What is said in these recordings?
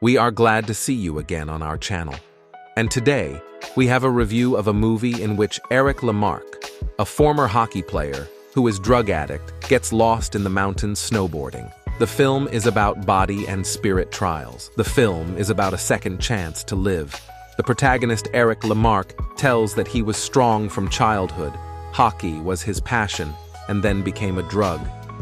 We are glad to see you again on our channel. And today, we have a review of a movie in which Eric Lamarque, a former hockey player who is drug addict, gets lost in the mountains snowboarding. The film is about body and spirit trials. The film is about a second chance to live. The protagonist, Eric Lamarque, tells that he was strong from childhood. Hockey was his passion, and then became a drug.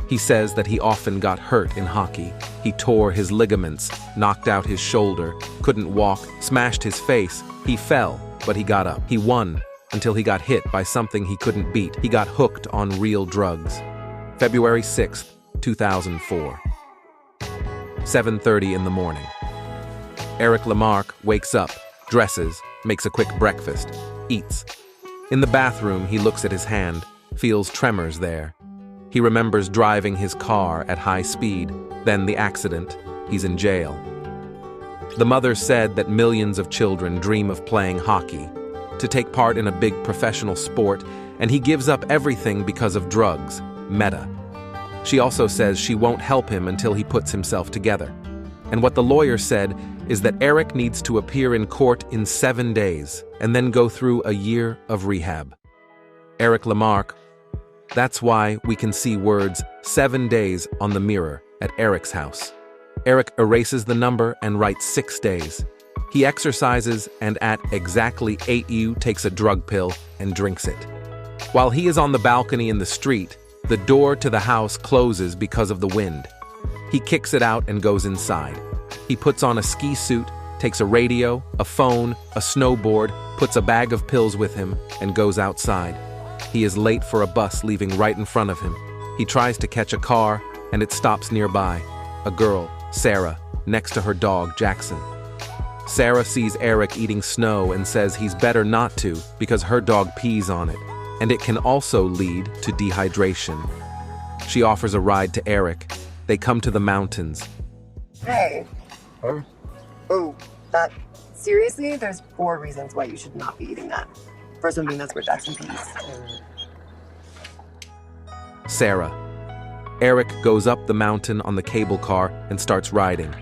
He says that he often got hurt in hockey. He tore his ligaments, knocked out his shoulder, couldn't walk, smashed his face. He fell, but he got up. He won until he got hit by something he couldn't beat. He got hooked on real drugs. February 6th, 2004. 7:30 in the morning. Eric Lamarque wakes up, dresses, makes a quick breakfast, eats. In the bathroom, he looks at his hand, feels tremors there. He remembers driving his car at high speed, then the accident. He's in jail. The mother said that millions of children dream of playing hockey, to take part in a big professional sport, and he gives up everything because of drugs, meta. She also says she won't help him until he puts himself together. And what the lawyer said is that Eric needs to appear in court in 7 days and then go through a year of rehab. Eric Lamarque. That's why we can see words 7 days on the mirror at Eric's house. Eric erases the number and writes 6 days. He exercises and at exactly 8 takes a drug pill and drinks it. While he is on the balcony in the street, the door to the house closes because of the wind. He kicks it out and goes inside. He puts on a ski suit, takes a radio, a phone, a snowboard, puts a bag of pills with him, and goes outside. He is late for a bus leaving right in front of him. He tries to catch a car, and it stops nearby. A girl, Sarah, next to her dog, Jackson. Sarah sees Eric eating snow and says he's better not to because her dog pees on it, and it can also lead to dehydration. She offers a ride to Eric. They come to the mountains. Hey. Huh? Oh, that... Seriously? There's 4 reasons why you should not be eating that. First one being that's where Jackson pees. Sarah. Eric goes up the mountain on the cable car and starts riding.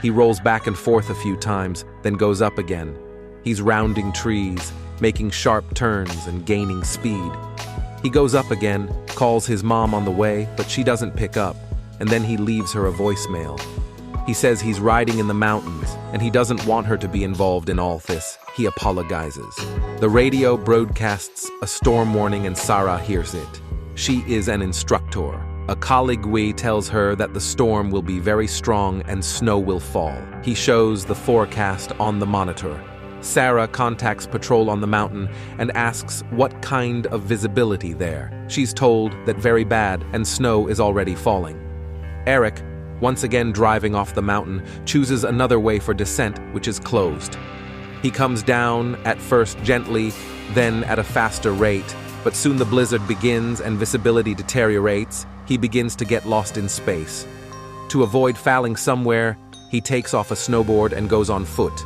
He rolls back and forth a few times, then goes up again. He's rounding trees, making sharp turns and gaining speed. He goes up again, calls his mom on the way, but she doesn't pick up, and then he leaves her a voicemail. He says he's riding in the mountains, and he doesn't want her to be involved in all this. He apologizes. The radio broadcasts a storm warning and Sarah hears it. She is an instructor. A colleague tells her that the storm will be very strong and snow will fall. He shows the forecast on the monitor. Sarah contacts patrol on the mountain and asks what kind of visibility there. She's told that very bad and snow is already falling. Eric, once again driving off the mountain, chooses another way for descent, which is closed. He comes down, at first gently, then at a faster rate, but soon the blizzard begins and visibility deteriorates. He begins to get lost in space. To avoid falling somewhere, he takes off a snowboard and goes on foot.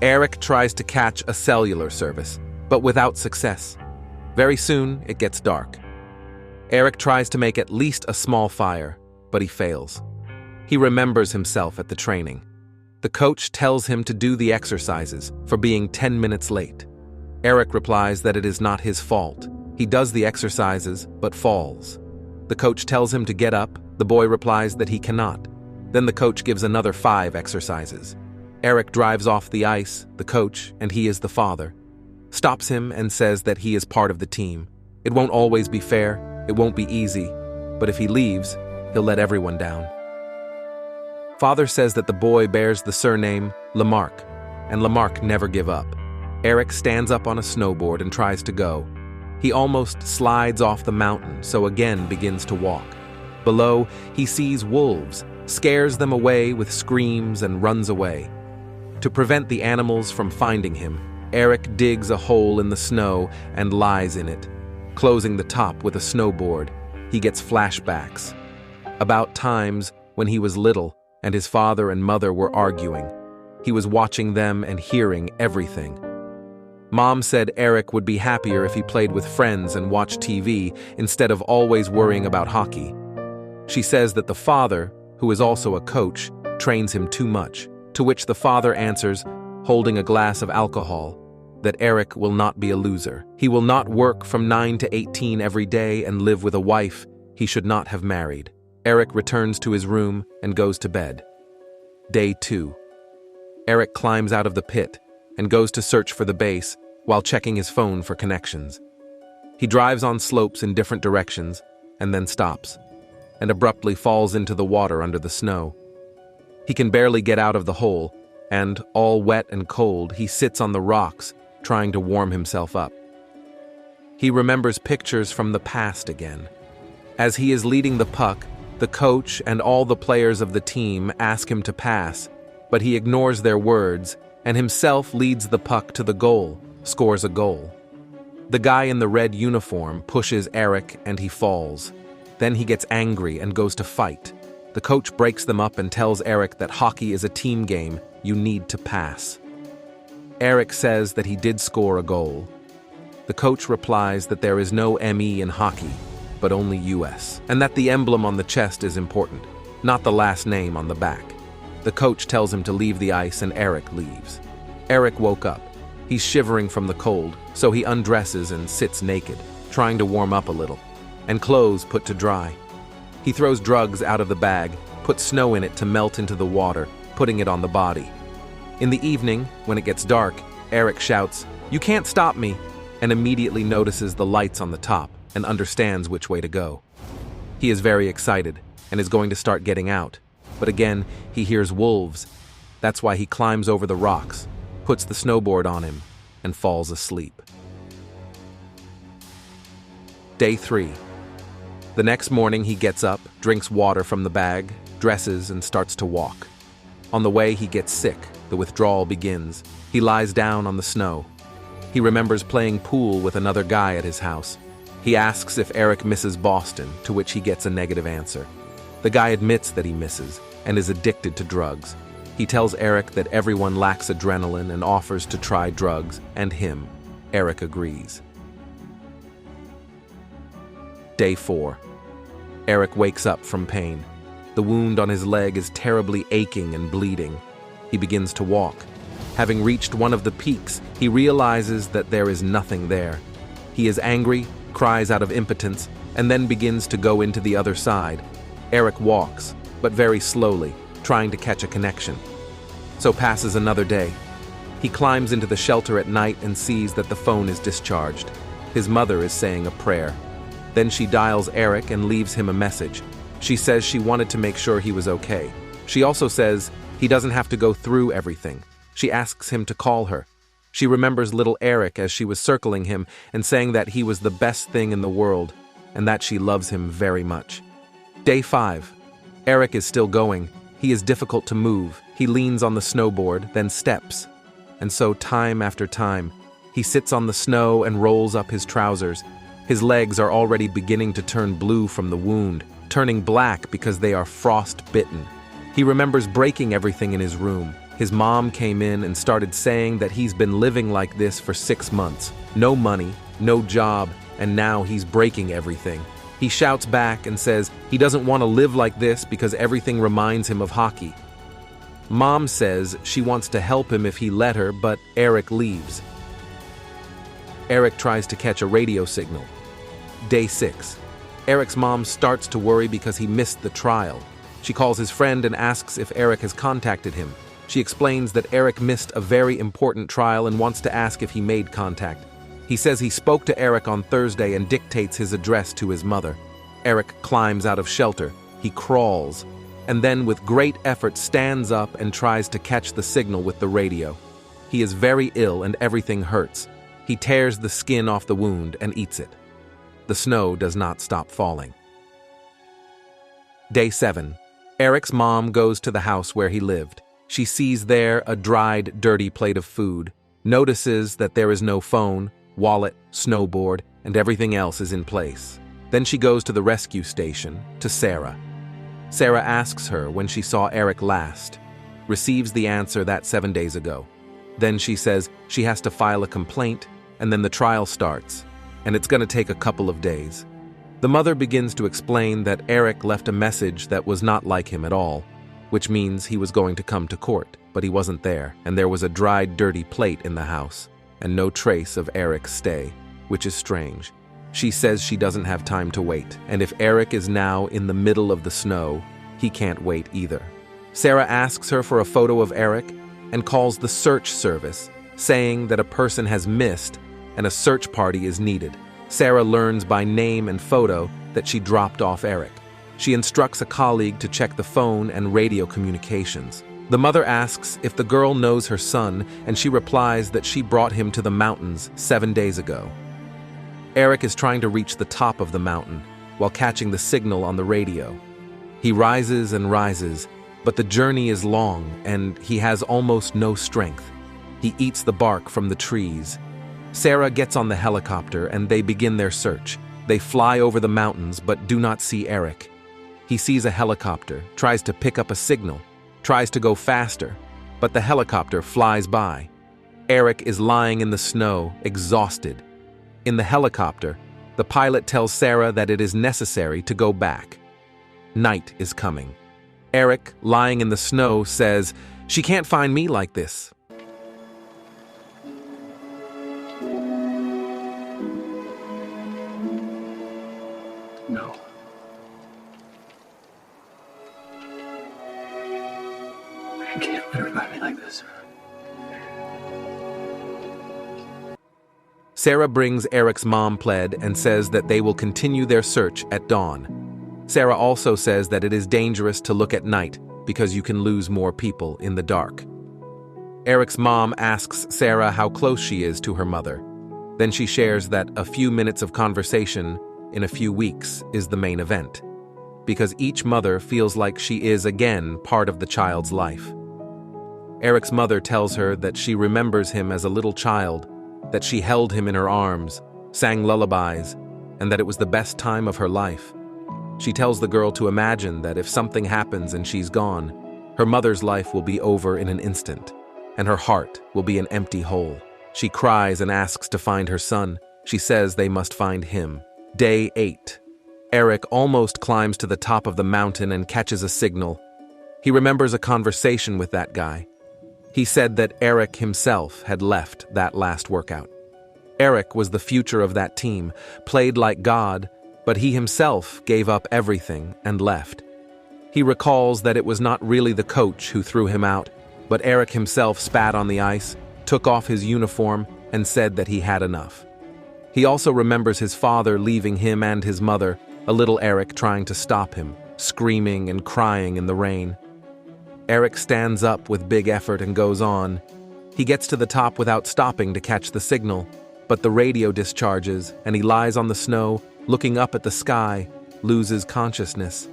Eric tries to catch a cellular service, but without success. Very soon, it gets dark. Eric tries to make at least a small fire, but he fails. He remembers himself at the training. The coach tells him to do the exercises for being 10 minutes late. Eric replies that it is not his fault. He does the exercises, but falls. The coach tells him to get up. The boy replies that he cannot. Then the coach gives another 5 exercises. Eric drives off the ice, the coach, and he is the father, stops him and says that he is part of the team. It won't always be fair, it won't be easy, but if he leaves, he'll let everyone down. Father says that the boy bears the surname Lamarque, and Lamarque never give up. Eric stands up on a snowboard and tries to go. He almost slides off the mountain, so again begins to walk. Below, he sees wolves, scares them away with screams and runs away. To prevent the animals from finding him, Eric digs a hole in the snow and lies in it, closing the top with a snowboard. He gets flashbacks about times when he was little and his father and mother were arguing. He was watching them and hearing everything. Mom said Eric would be happier if he played with friends and watched TV instead of always worrying about hockey. She says that the father, who is also a coach, trains him too much, to which the father answers, holding a glass of alcohol, that Eric will not be a loser. He will not work from 9 to 18 every day and live with a wife he should not have married. Eric returns to his room and goes to bed. Day 2. Eric climbs out of the pit and goes to search for the base while checking his phone for connections. He drives on slopes in different directions and then stops, and abruptly falls into the water under the snow. He can barely get out of the hole, and, all wet and cold, he sits on the rocks, trying to warm himself up. He remembers pictures from the past again. As he is leading the puck, the coach and all the players of the team ask him to pass, but he ignores their words and himself leads the puck to the goal, scores a goal. The guy in the red uniform pushes Eric and he falls. Then he gets angry and goes to fight. The coach breaks them up and tells Eric that hockey is a team game, you need to pass. Eric says that he did score a goal. The coach replies that there is no ME in hockey, but only US, and that the emblem on the chest is important, not the last name on the back. The coach tells him to leave the ice and Eric leaves. Eric woke up. He's shivering from the cold, so he undresses and sits naked, trying to warm up a little, and clothes put to dry. He throws drugs out of the bag, puts snow in it to melt into the water, putting it on the body. In the evening, when it gets dark, Eric shouts, "You can't stop me," and immediately notices the lights on the top and understands which way to go. He is very excited and is going to start getting out, but again, he hears wolves. That's why he climbs over the rocks, puts the snowboard on him, and falls asleep. Day 3. The next morning he gets up, drinks water from the bag, dresses, and starts to walk. On the way he gets sick, the withdrawal begins. He lies down on the snow. He remembers playing pool with another guy at his house. He asks if Eric misses Boston, to which he gets a negative answer. The guy admits that he misses, and is addicted to drugs. He tells Eric that everyone lacks adrenaline and offers to try drugs, and him. Eric agrees. Day 4. Eric wakes up from pain. The wound on his leg is terribly aching and bleeding. He begins to walk. Having reached one of the peaks, he realizes that there is nothing there. He is angry, cries out of impotence, and then begins to go into the other side. Eric walks, but very slowly, trying to catch a connection. So passes another day. He climbs into the shelter at night and sees that the phone is discharged. His mother is saying a prayer. Then she dials Eric and leaves him a message. She says she wanted to make sure he was okay. She also says he doesn't have to go through everything. She asks him to call her. She remembers little Eric as she was circling him and saying that he was the best thing in the world and that she loves him very much. Day 5. Eric is still going. He is difficult to move. He leans on the snowboard, then steps. And so time after time, he sits on the snow and rolls up his trousers. His legs are already beginning to turn blue from the wound, turning black because they are frost-bitten. He remembers breaking everything in his room. His mom came in and started saying that he's been living like this for 6 months. No money, no job, and now he's breaking everything. He shouts back and says he doesn't want to live like this because everything reminds him of hockey. Mom says she wants to help him if he let her, but Eric leaves. Eric tries to catch a radio signal. Day 6. Eric's mom starts to worry because he missed the trial. She calls his friend and asks if Eric has contacted him. She explains that Eric missed a very important trial and wants to ask if he made contact. He says he spoke to Eric on Thursday and dictates his address to his mother. Eric climbs out of shelter. He crawls, and then with great effort stands up and tries to catch the signal with the radio. He is very ill and everything hurts. He tears the skin off the wound and eats it. The snow does not stop falling. Day 7. Eric's mom goes to the house where he lived. She sees there a dried, dirty plate of food, notices that there is no phone, wallet, snowboard, and everything else is in place. Then she goes to the rescue station, to Sarah. Sarah asks her when she saw Eric last, receives the answer that 7 days ago. Then she says she has to file a complaint, and then the trial starts, and it's going to take a couple of days. The mother begins to explain that Eric left a message that was not like him at all. which means he was going to come to court, but he wasn't there, and there was a dried, dirty plate in the house, and no trace of Eric's stay, which is strange. She says she doesn't have time to wait, and if Eric is now in the middle of the snow, he can't wait either. Sarah asks her for a photo of Eric and calls the search service, saying that a person has missed and a search party is needed. Sarah learns by name and photo that she dropped off Eric. She instructs a colleague to check the phone and radio communications. The mother asks if the girl knows her son, and she replies that she brought him to the mountains 7 days ago. Eric is trying to reach the top of the mountain while catching the signal on the radio. He rises and rises, but the journey is long and he has almost no strength. He eats the bark from the trees. Sarah gets on the helicopter and they begin their search. They fly over the mountains but do not see Eric. He sees a helicopter, tries to pick up a signal, tries to go faster, but the helicopter flies by. Eric is lying in the snow, exhausted. In the helicopter, the pilot tells Sarah that it is necessary to go back. Night is coming. Eric, lying in the snow, says, "She can't find me like this." No. I can't let her find me like this. Sarah brings Eric's mom pled and says that they will continue their search at dawn. Sarah also says that it is dangerous to look at night because you can lose more people in the dark. Eric's mom asks Sarah how close she is to her mother. Then she shares that a few minutes of conversation in a few weeks is the main event, because each mother feels like she is again part of the child's life. Eric's mother tells her that she remembers him as a little child, that she held him in her arms, sang lullabies, and that it was the best time of her life. She tells the girl to imagine that if something happens and she's gone, her mother's life will be over in an instant, and her heart will be an empty hole. She cries and asks to find her son. She says they must find him. Day 8. Eric almost climbs to the top of the mountain and catches a signal. He remembers a conversation with that guy. He said that Eric himself had left that last workout. Eric was the future of that team, played like God, but he himself gave up everything and left. He recalls that it was not really the coach who threw him out, but Eric himself spat on the ice, took off his uniform, and said that he had enough. He also remembers his father leaving him and his mother, a little Eric trying to stop him, screaming and crying in the rain. Eric stands up with big effort and goes on. He gets to the top without stopping to catch the signal, but the radio discharges and he lies on the snow, looking up at the sky, loses consciousness.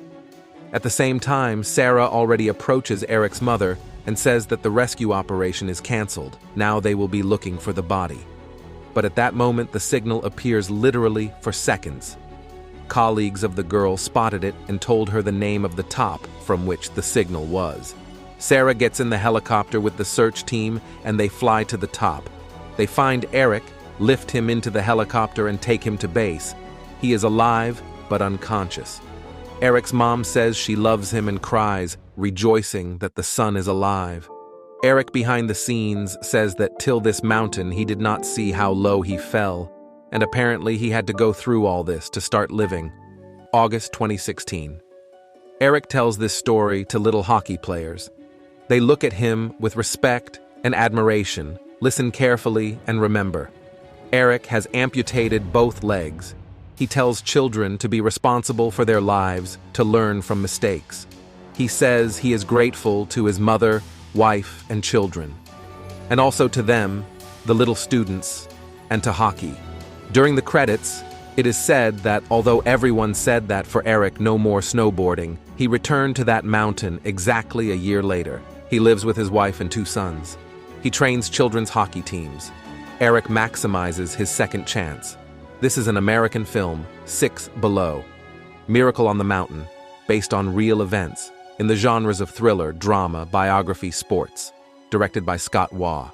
At the same time, Sarah already approaches Eric's mother and says that the rescue operation is canceled. Now they will be looking for the body. But at that moment, the signal appears literally for seconds. Colleagues of the girl spotted it and told her the name of the top from which the signal was. Sarah gets in the helicopter with the search team and they fly to the top. They find Eric, lift him into the helicopter and take him to base. He is alive but unconscious. Eric's mom says she loves him and cries, rejoicing that the son is alive. Eric behind the scenes says that till this mountain he did not see how low he fell, and apparently he had to go through all this to start living. August 2016. Eric tells this story to little hockey players. They look at him with respect and admiration, listen carefully, and remember. Eric has amputated both legs. He tells children to be responsible for their lives, to learn from mistakes. He says he is grateful to his mother, wife, and children, and also to them, the little students, and to hockey. During the credits, it is said that although everyone said that for Eric no more snowboarding, he returned to that mountain exactly a year later. He lives with his wife and 2 sons. He trains children's hockey teams. Eric maximizes his second chance. This is an American film, 6 Below, Miracle on the Mountain, based on real events, in the genres of thriller, drama, biography, sports, directed by Scott Waugh.